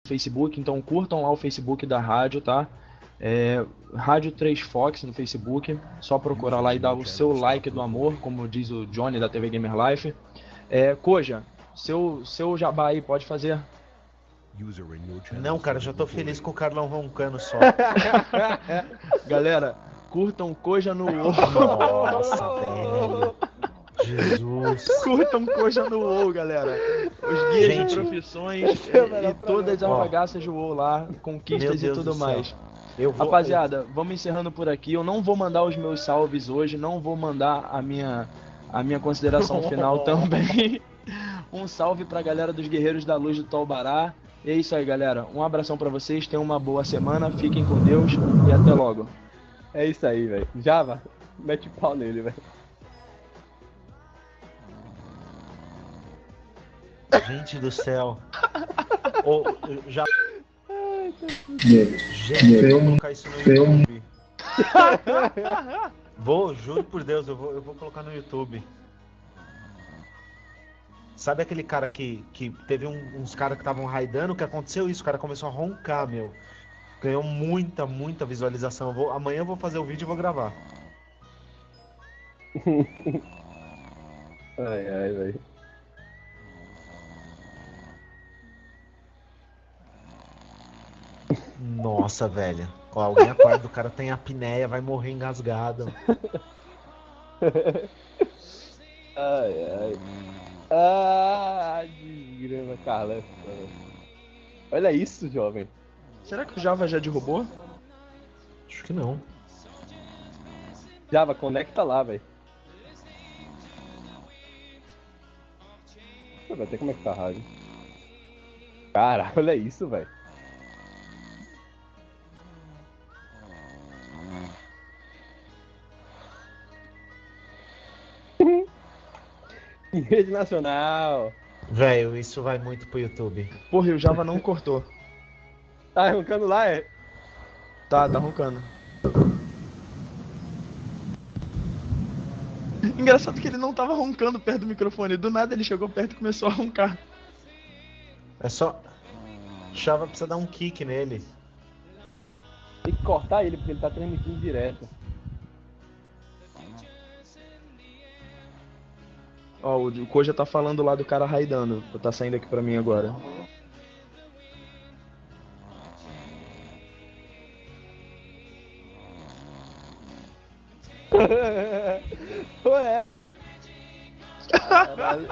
Facebook, então curtam lá o Facebook da rádio, tá? Rádio 3 Fox no Facebook, só procurar lá e dar o seu like do amor, como diz o Johnny da TV Gamer Life. Koja, seu jabá aí, pode fazer. Não, cara, já tô feliz com o Carlão roncando só. Galera, curtam Koja no WoW. Nossa, velho. Jesus. Curtam Koja no WoW, galera. Os guias Gente, de profissões e todas as bagaças do WoW lá, conquistas e tudo mais. Rapaziada, vamos encerrando por aqui. Eu não vou mandar os meus salves hoje, não vou mandar a minha consideração final também. Um salve pra galera dos Guerreiros da Luz do Taubará. E é isso aí, galera. Um abração pra vocês, tenham uma boa semana, fiquem com Deus e até logo. É isso aí, velho. Java, mete pau nele, velho. Gente do céu. Já. Gente, eu vou colocar isso no YouTube. Juro por Deus, eu vou colocar no YouTube. Sabe aquele cara que teve uns caras que estavam raidando, que aconteceu isso, o cara começou a roncar, meu. Ganhou muita visualização. Amanhã eu vou fazer o vídeo e vou gravar. Ai, velho. Nossa, velho. Ó, alguém acorda, o cara tem apneia, vai morrer engasgado. Ai. Ah, desgrama, Carla. Olha isso, jovem. Será que o Java já derrubou? Acho que não. Java, conecta lá, velho. Vai ter como é que tá a rádio. Cara, olha isso, velho. Em rede nacional. Velho, isso vai muito pro YouTube. Porra, e o Java não cortou. Tá roncando lá, é? Tá roncando. Engraçado que ele não tava roncando perto do microfone. Do nada ele chegou perto e começou a roncar. É só... Chava precisa dar um kick nele. Tem que cortar ele, porque ele tá transmitindo direto. Ó, o Koja tá falando lá do cara raidando. Tá saindo aqui pra mim agora. Ué. Caralho.